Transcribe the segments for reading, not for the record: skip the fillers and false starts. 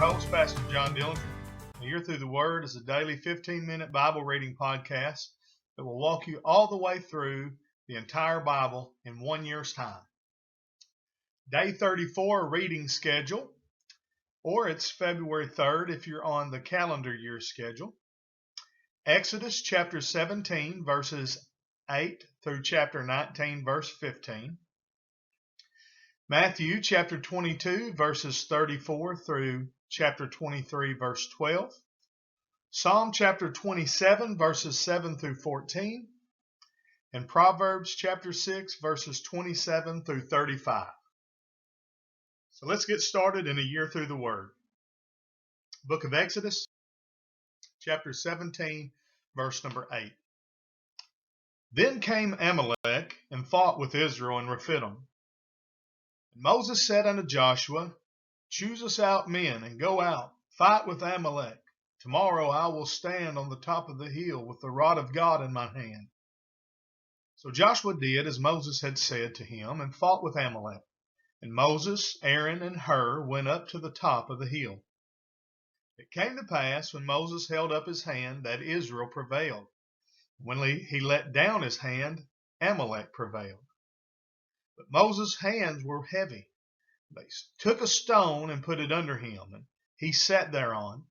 host, Pastor John Dillinger. You're Through the Word is a daily 15-minute Bible reading podcast that will walk you all the way through the entire Bible in 1 year's time. Day 34 reading schedule, or it's February 3rd if you're on the calendar year schedule. Exodus chapter 17, verses 8 through chapter 19, verse 15. Matthew chapter 22, verses 34 through chapter 23, verse 12. Psalm chapter 27, verses 7 through 14. And Proverbs chapter 6, verses 27 through 35. So let's get started in a year through the Word. Book of Exodus, chapter 17, verse number 8. Then came Amalek and fought with Israel in Rephidim. And Moses said unto Joshua, Choose us out men, and go out, fight with Amalek. Tomorrow I will stand on the top of the hill with the rod of God in my hand. So Joshua did as Moses had said to him, and fought with Amalek. And Moses, Aaron, and Hur went up to the top of the hill. It came to pass, when Moses held up his hand, that Israel prevailed. When he let down his hand, Amalek prevailed. But Moses' hands were heavy. They took a stone and put it under him, and he sat thereon.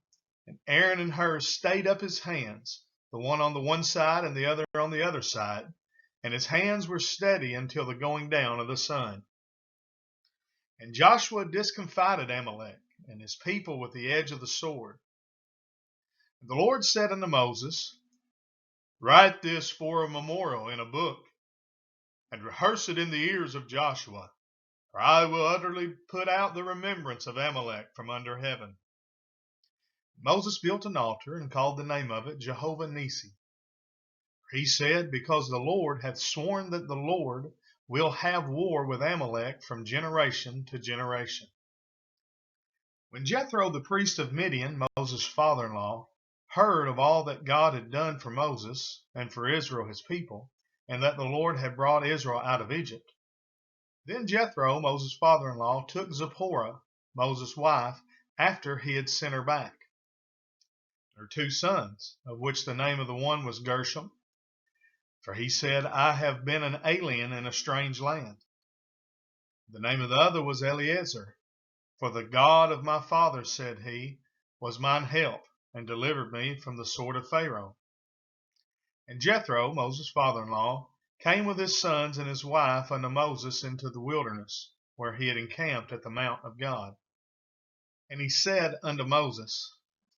And Aaron and Hur stayed up his hands, the one on the one side and the other on the other side. And his hands were steady until the going down of the sun. And Joshua discomfited Amalek and his people with the edge of the sword. And the Lord said unto Moses, Write this for a memorial in a book, and rehearse it in the ears of Joshua, or I will utterly put out the remembrance of Amalek from under heaven. Moses built an altar and called the name of it Jehovah Nissi. He said, Because the Lord hath sworn that the Lord will have war with Amalek from generation to generation. When Jethro, the priest of Midian, Moses' father-in-law, heard of all that God had done for Moses and for Israel his people, and that the Lord had brought Israel out of Egypt, then Jethro, Moses' father-in-law, took Zipporah, Moses' wife, after he had sent her back. Her 2 sons, of which the name of the one was Gershom, for he said, I have been an alien in a strange land. The name of the other was Eliezer, for the God of my father, said he, was mine help, and delivered me from the sword of Pharaoh. And Jethro, Moses' father-in-law, came with his sons and his wife unto Moses into the wilderness, where he had encamped at the mount of God. And he said unto Moses,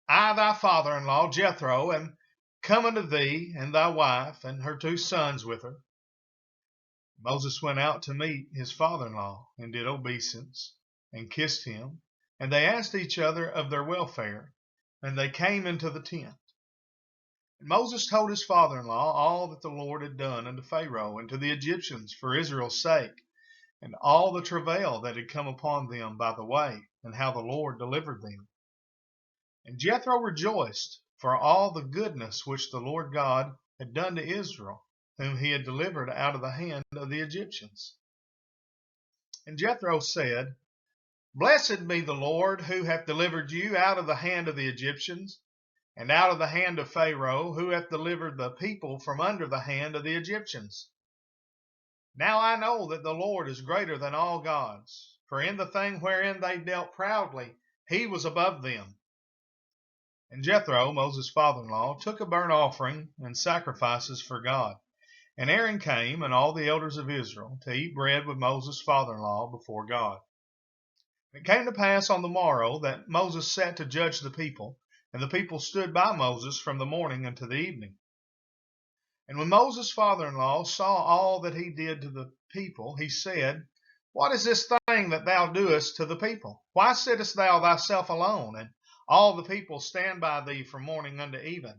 I, thy father-in-law, Jethro, am come unto thee, and thy wife, and her 2 sons with her. Moses went out to meet his father-in-law, and did obeisance, and kissed him. And they asked each other of their welfare, and they came into the tent. And Moses told his father-in-law all that the Lord had done unto Pharaoh and to the Egyptians for Israel's sake, and all the travail that had come upon them by the way, and how the Lord delivered them. And Jethro rejoiced for all the goodness which the Lord God had done to Israel, whom he had delivered out of the hand of the Egyptians. And Jethro said, Blessed be the Lord, who hath delivered you out of the hand of the Egyptians, and out of the hand of Pharaoh, who hath delivered the people from under the hand of the Egyptians. Now I know that the Lord is greater than all gods, for in the thing wherein they dealt proudly, he was above them. And Jethro, Moses' father-in-law, took a burnt offering and sacrifices for God. And Aaron came, and all the elders of Israel, to eat bread with Moses' father-in-law before God. It came to pass on the morrow that Moses sat to judge the people, and the people stood by Moses from the morning unto the evening. And when Moses' father-in-law saw all that he did to the people, he said, What is this thing that thou doest to the people? Why sittest thou thyself alone, and all the people stand by thee from morning unto even?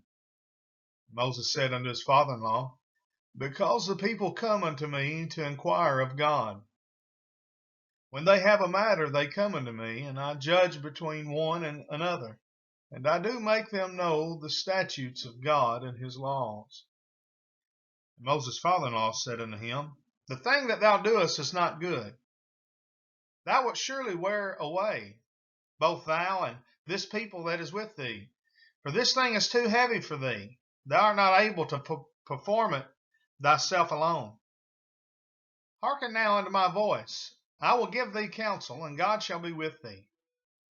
Moses said unto his father-in-law, Because the people come unto me to inquire of God. When they have a matter, they come unto me, and I judge between one and another, and I do make them know the statutes of God and his laws. And Moses' father-in-law said unto him, The thing that thou doest is not good. Thou wilt surely wear away, both thou and this people that is with thee. For this thing is too heavy for thee. Thou art not able to perform it thyself alone. Hearken now unto my voice. I will give thee counsel, and God shall be with thee.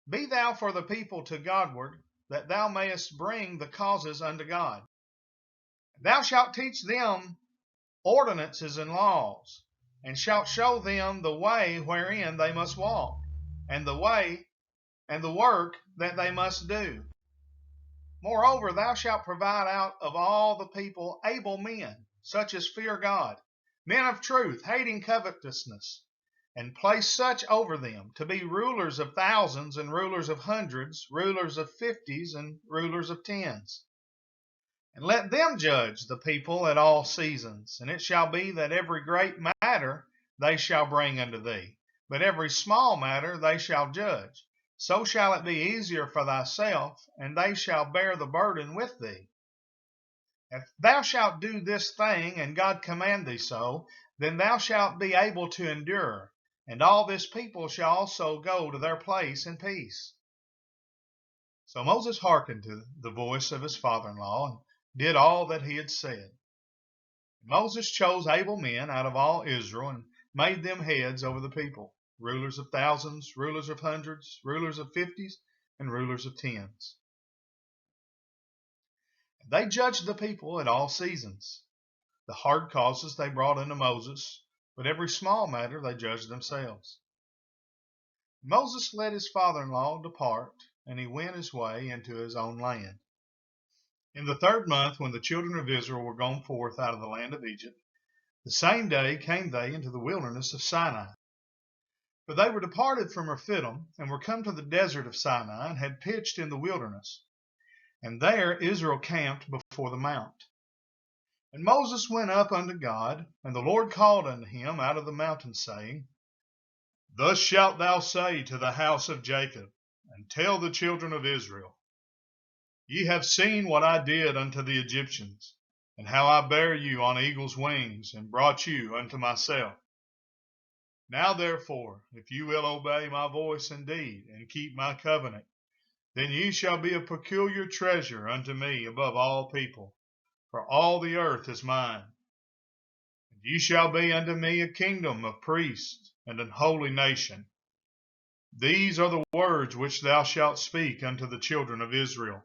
Be thou for the people to Godward, that thou mayest bring the causes unto God. Thou shalt teach them ordinances and laws, and shalt show them the way wherein they must walk, and the way and the work that they must do. Moreover, thou shalt provide out of all the people able men, such as fear God, men of truth, hating covetousness, and place such over them to be rulers of thousands and rulers of hundreds, rulers of fifties and rulers of tens. And let them judge the people at all seasons. And it shall be that every great matter they shall bring unto thee, but every small matter they shall judge. So shall it be easier for thyself, and they shall bear the burden with thee. If thou shalt do this thing, and God command thee so, then thou shalt be able to endure, and all this people shall also go to their place in peace. So Moses hearkened to the voice of his father-in-law, and did all that he had said. Moses chose able men out of all Israel, and made them heads over the people, rulers of thousands, rulers of hundreds, rulers of fifties, and rulers of tens. They judged the people at all seasons. The hard causes they brought unto Moses, but every small matter they judged themselves. Moses let his father-in-law depart, and he went his way into his own land. In the 3rd month, when the children of Israel were gone forth out of the land of Egypt, the same day came they into the wilderness of Sinai. For they were departed from Rephidim, and were come to the desert of Sinai, and had pitched in the wilderness. And there Israel camped before the mount. And Moses went up unto God, and the Lord called unto him out of the mountain, saying, Thus shalt thou say to the house of Jacob, and tell the children of Israel, Ye have seen what I did unto the Egyptians, and how I bare you on eagle's wings, and brought you unto myself. Now therefore, if you will obey my voice indeed, and keep my covenant, then ye shall be a peculiar treasure unto me above all people, for all the earth is mine. And ye shall be unto me a kingdom of priests, and an holy nation. These are the words which thou shalt speak unto the children of Israel.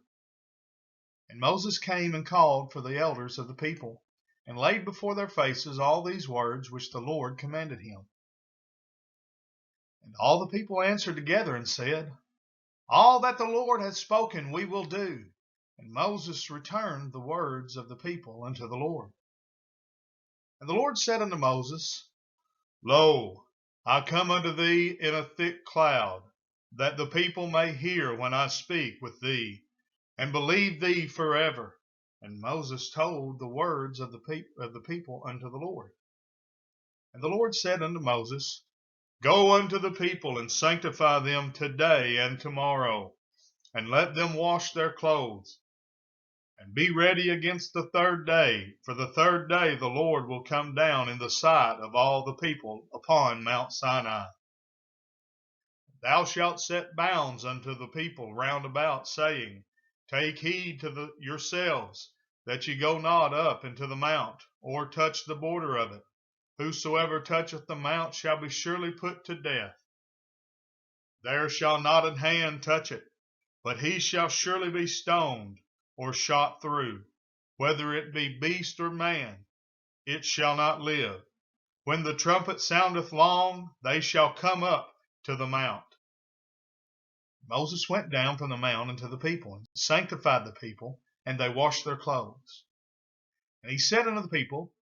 And Moses came and called for the elders of the people, and laid before their faces all these words which the Lord commanded him. And all the people answered together and said, All that the Lord hath spoken we will do. And Moses returned the words of the people unto the Lord. And the Lord said unto Moses, Lo, I come unto thee in a thick cloud, that the people may hear when I speak with thee, and believe thee forever. And Moses told the words of the people unto the Lord. And the Lord said unto Moses, Go unto the people, and sanctify them today and tomorrow, and let them wash their clothes, and be ready against the 3rd day. For the 3rd day the Lord will come down in the sight of all the people upon Mount Sinai. Thou shalt set bounds unto the people round about, saying, Take heed to yourselves, that ye go not up into the mount, or touch the border of it. Whosoever toucheth the mount shall be surely put to death. There shall not an hand touch it, but he shall surely be stoned, or shot through. Whether it be beast or man, it shall not live. When the trumpet soundeth long, they shall come up to the mount. Moses went down from the mount unto the people, and sanctified the people, and they washed their clothes. And he said unto the people,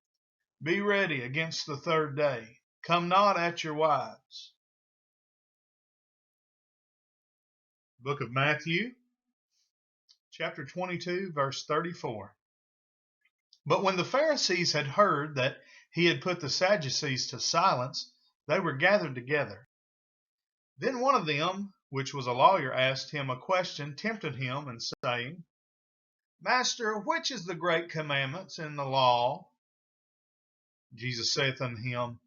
Be ready against the 3rd day. Come not at your wives. Book of Matthew, chapter 22, verse 34. But when the Pharisees had heard that he had put the Sadducees to silence, they were gathered together. Then one of them, which was a lawyer, asked him a question, tempted him, and saying, Master, which is the great commandments in the law? Jesus saith unto him,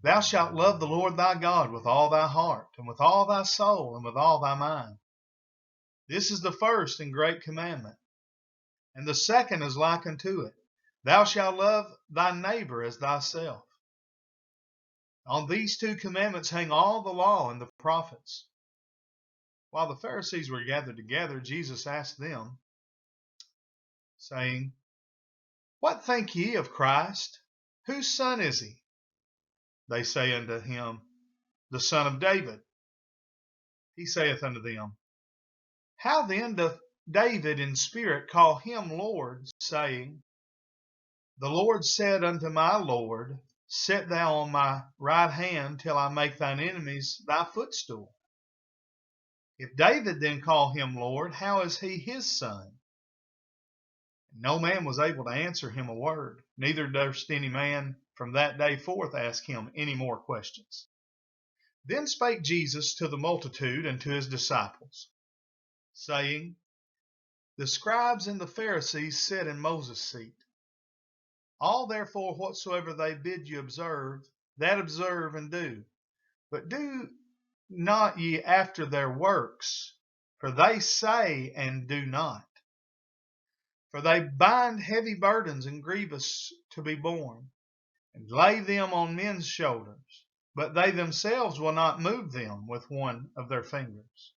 Thou shalt love the Lord thy God with all thy heart, and with all thy soul, and with all thy mind. This is the first and great commandment. And the second is like unto it. Thou shalt love thy neighbor as thyself. On these two commandments hang all the law and the prophets. While the Pharisees were gathered together, Jesus asked them, saying, What think ye of Christ? Whose son is he? They say unto him, The son of David. He saith unto them, How then doth David in spirit call him Lord, saying, The Lord said unto my Lord, Sit thou on my right hand till I make thine enemies thy footstool. If David then call him Lord, how is he his son? No man was able to answer him a word, neither durst any man from that day forth ask him any more questions. Then spake Jesus to the multitude and to his disciples, saying, The scribes and the Pharisees sit in Moses' seat. All therefore whatsoever they bid you observe, that observe and do. But do not ye after their works, for they say and do not. For they bind heavy burdens and grievous to be borne, and lay them on men's shoulders, but they themselves will not move them with one of their fingers.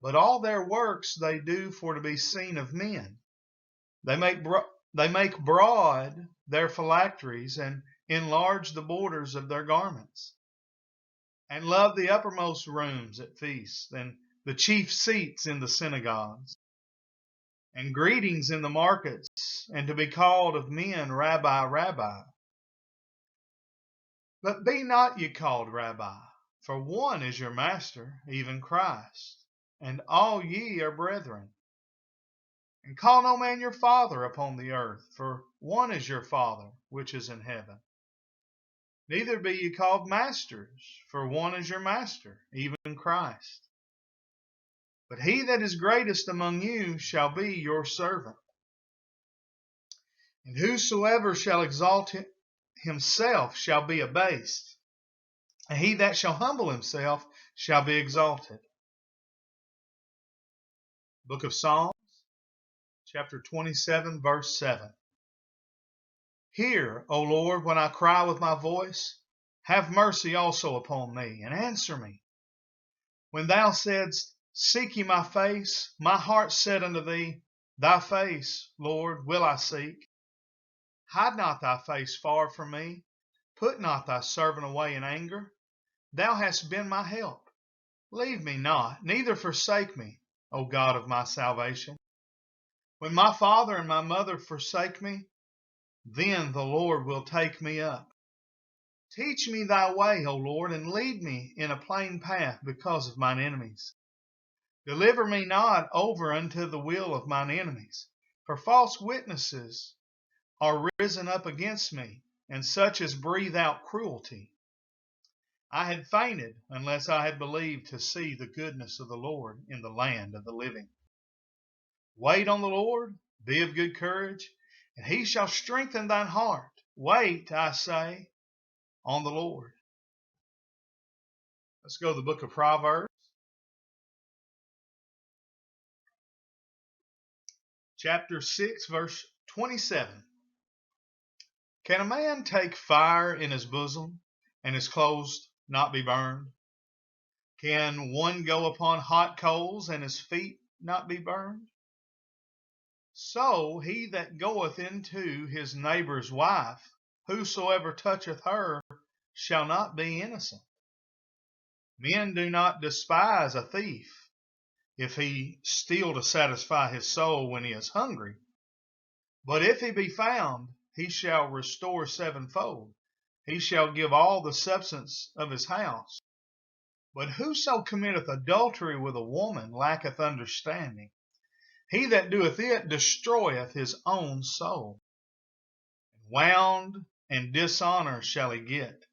But all their works they do for to be seen of men. They make broad their phylacteries, and enlarge the borders of their garments, and love the uppermost rooms at feasts, and the chief seats in the synagogues, and greetings in the markets, and to be called of men, Rabbi, Rabbi. But be not ye called Rabbi, for one is your master, even Christ, and all ye are brethren. And call no man your father upon the earth, for one is your Father, which is in heaven. Neither be ye called masters, for one is your master, even Christ. But he that is greatest among you shall be your servant. And whosoever shall exalt himself shall be abased, and he that shall humble himself shall be exalted. Book of Psalms, chapter 27, verse 7. Hear, O Lord, when I cry with my voice. Have mercy also upon me, and answer me. When thou saidst, Seek ye my face, my heart said unto thee, Thy face, Lord, will I seek. Hide not thy face far from me. Put not thy servant away in anger. Thou hast been my help. Leave me not, neither forsake me, O God of my salvation. When my father and my mother forsake me, then the Lord will take me up. Teach me thy way, O Lord, and lead me in a plain path because of mine enemies. Deliver me not over unto the will of mine enemies, for false witnesses are risen up against me, and such as breathe out cruelty. I had fainted unless I had believed to see the goodness of the Lord in the land of the living. Wait on the Lord, be of good courage, and he shall strengthen thine heart. Wait, I say, on the Lord. Let's go to the book of Proverbs, chapter 6, verse 27. Can a man take fire in his bosom, and his clothes not be burned? Can one go upon hot coals, and his feet not be burned? So he that goeth into his neighbor's wife, whosoever toucheth her, shall not be innocent. Men do not despise a thief, if he steal to satisfy his soul when he is hungry. But if he be found, he shall restore sevenfold. He shall give all the substance of his house. But whoso committeth adultery with a woman lacketh understanding. He that doeth it destroyeth his own soul. Wound and dishonor shall he get,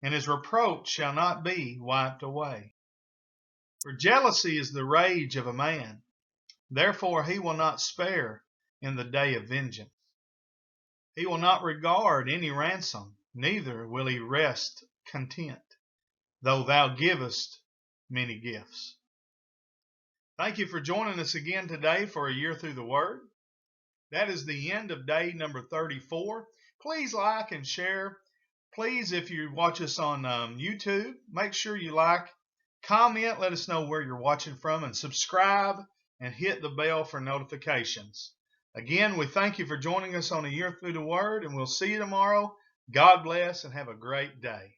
and his reproach shall not be wiped away. For jealousy is the rage of a man, therefore he will not spare in the day of vengeance. He will not regard any ransom, neither will he rest content, though thou givest many gifts. Thank you for joining us again today for A Year Through the Word. That is the end of day number 34. Please like and share. Please, if you watch us on YouTube, make sure you like, comment, let us know where you're watching from, and subscribe and hit the bell for notifications. Again, we thank you for joining us on A Year Through the Word, and we'll see you tomorrow. God bless and have a great day.